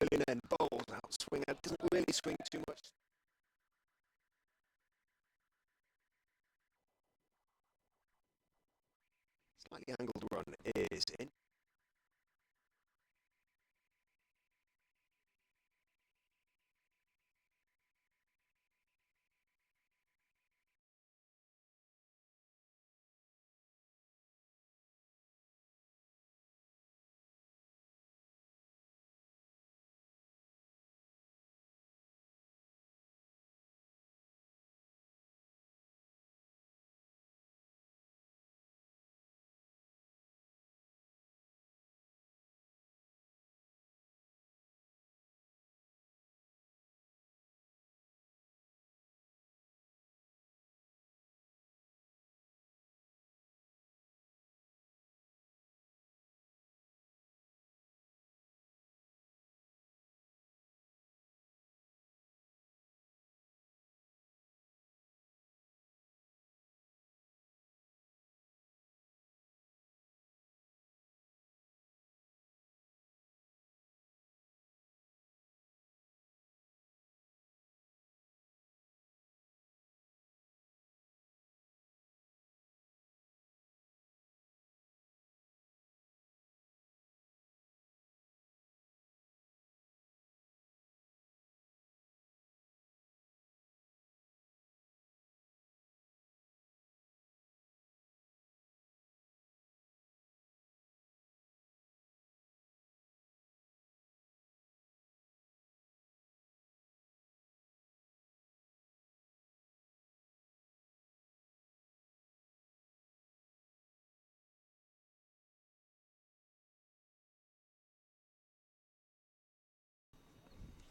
bowling end, bowls out, swing out, doesn't really swing too much. Slightly angled run is in.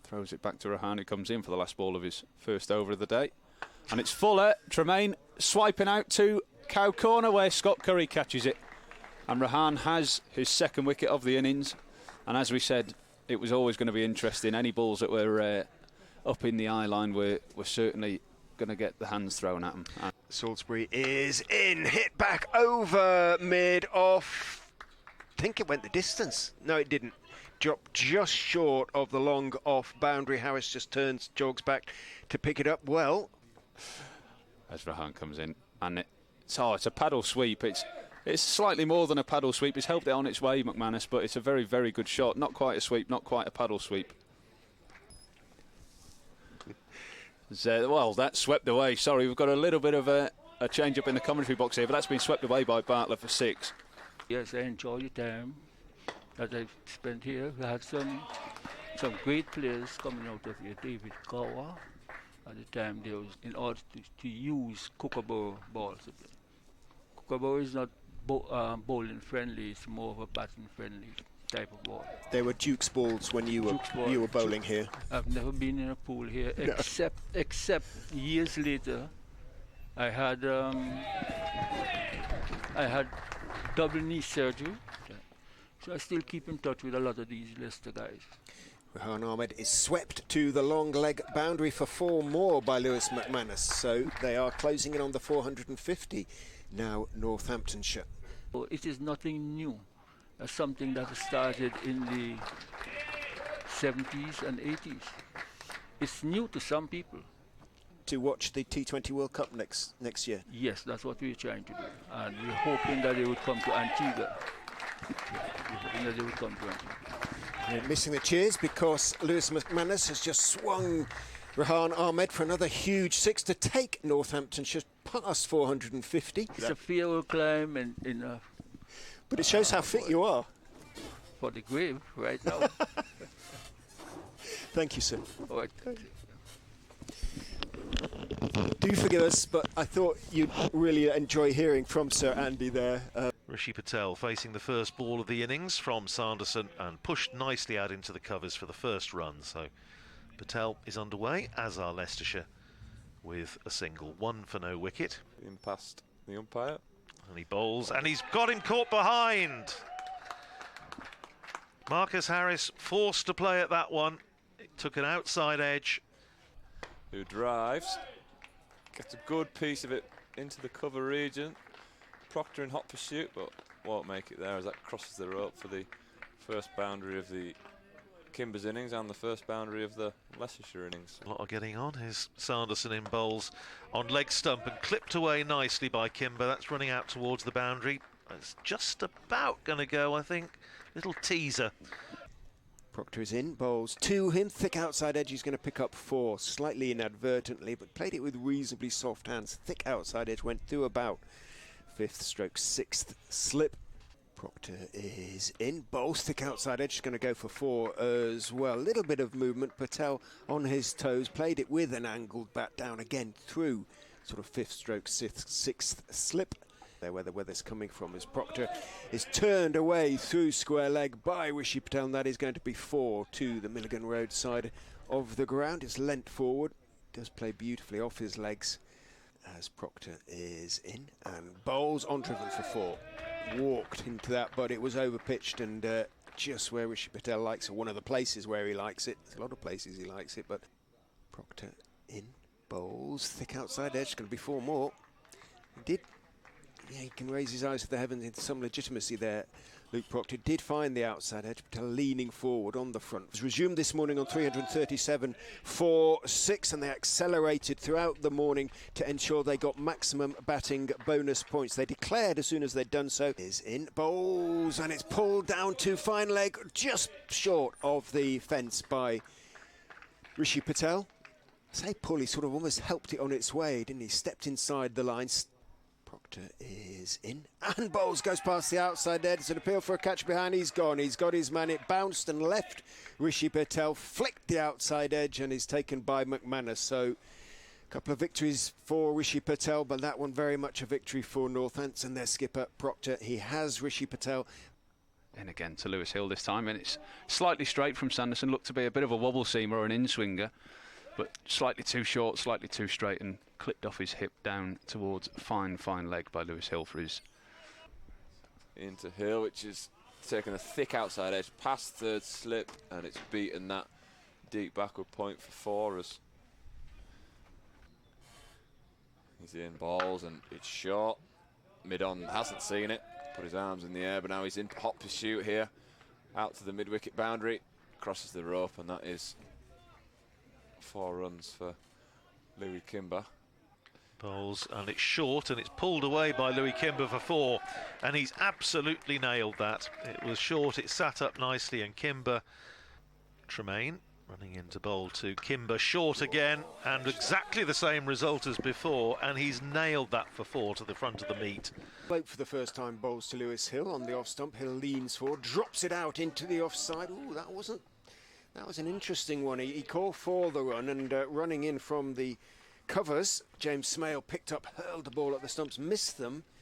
Throws it back to Rahan, who comes in for the last ball of his first over of the day. And it's Fuller, Tremaine swiping out to Cow Corner where Scott Curry catches it. And Rahan has his second wicket of the innings. And as we said, it was always going to be interesting. Any balls that were up in the eye line were certainly going to get the hands thrown at them. Salisbury is in, hit back over mid-off. I think it went the distance. No, it didn't. Dropped just short of the long off boundary. Harris just turns, jogs back to pick it up well. As Rahan comes in, and it's a paddle sweep. It's slightly more than a paddle sweep. It's helped it on its way, McManus, but it's a very, very good shot. Not quite a sweep, not quite a paddle sweep. Well, that's swept away. Sorry, we've got a little bit of a change-up in the commentary box here, but that's been swept away by Bartlett for 6. Yes, I enjoy the time that I've spent here. We had some great players coming out of here. David Gower, at the time, there was in order to use Kookaburra balls. Kookaburra is not bowling friendly; it's more of a batting friendly type of ball. They were Duke's balls when you were bowling here. I've never been in a pool here, except years later. I had double knee surgery. So I still keep in touch with a lot of these Leicester guys. Rahan Ahmed is swept to the long leg boundary for 4 more by Lewis McManus. So they are closing in on the 450 now, Northamptonshire. Well, it is nothing new. Something that started in the 70s and 80s. It's new to some people. To watch the T20 World Cup next year? Yes, that's what we're trying to do. And we're hoping that they would come to Antigua. Missing the cheers because Lewis McManus has just swung Rahan Ahmed for another huge 6 to take Northamptonshire past 450. It's a fair climb but it shows how fit you are. For the grave right now. Thank you, sir. All right. Do forgive us, but I thought you'd really enjoy hearing from Sir Andy there. Rishi Patel facing the first ball of the innings from Sanderson and pushed nicely out into the covers for the first run. So Patel is underway, as are Leicestershire, with a single, 1 for no wicket. In past the umpire. And he bowls, and he's got him caught behind. Marcus Harris forced to play at that one. It took an outside edge. Who drives, gets a good piece of it into the cover region. Proctor in hot pursuit, but won't make it there as that crosses the rope for the first boundary of the Kimber's innings and the first boundary of the Leicestershire innings. A lot of getting on. Here's Sanderson in bowls on leg stump and clipped away nicely by Kimber. That's running out towards the boundary. It's just about going to go, I think. Little teaser. Proctor is in, bowls to him, thick outside edge, he's going to pick up 4, slightly inadvertently, but played it with reasonably soft hands. Thick outside edge, went through about 5th stroke 6th slip. Proctor is in, bowls thick outside edge, going to go for 4 as well. A little bit of movement, Patel on his toes, played it with an angled bat down again through sort of 5th stroke 6th slip. There where the weather's coming from as Proctor is turned away through square leg by Rishi Patel, and that is going to be 4 to the Milligan Road side of the ground. It's lent forward, does play beautifully off his legs as Proctor is in and bowls on driven for 4. Walked into that, but it was over pitched and just where Rishi Patel likes it, one of the places where he likes it. There's a lot of places he likes it, but Proctor in, bowls thick outside edge, going to be 4 more. He did. Yeah, he can raise his eyes to the heavens into some legitimacy there. Luke Proctor did find the outside edge, but leaning forward on the front. It was resumed this morning on 337 for 6, and they accelerated throughout the morning to ensure they got maximum batting bonus points. They declared as soon as they'd done so. Is in, bowls, and it's pulled down to fine leg, just short of the fence by Rishi Patel. I say pull, he sort of almost helped it on its way, didn't he? Stepped inside the line. Proctor is in and bowls, goes past the outside edge. It's an appeal for a catch behind. He's gone. He's got his man. It bounced and left Rishi Patel, flicked the outside edge and is taken by McManus. So a couple of victories for Rishi Patel, but that one very much a victory for Northants and their skipper Proctor. He has Rishi Patel. In again to Lewis Hill this time, and it's slightly straight from Sanderson. Looked to be a bit of a wobble seamer or an in-swinger, but slightly too short, slightly too straight, and clipped off his hip down towards fine leg by Lewis Hill for his. Into Hill, which is taking a thick outside edge past 3rd slip, and it's beaten that deep backward point for 4 as he's in balls, and it's short. Mid-on hasn't seen it, put his arms in the air, but now he's in hot pursuit here, out to the mid-wicket boundary, crosses the rope, and that is 4 runs for Louis Kimber. Bowls, and it's short, and it's pulled away by Louis Kimber for 4, and he's absolutely nailed that. It was short, it sat up nicely, and Kimber, Tremaine running into bowl to Kimber, short again, and exactly the same result as before, and he's nailed that for 4 to the front of the meet. Bloke for the first time bowls to Lewis Hill on the off stump. Hill leans forward, drops it out into the offside. Ooh, that was an interesting one. He called for the run, and running in from the covers, James Smale picked up, hurled the ball at the stumps, missed them,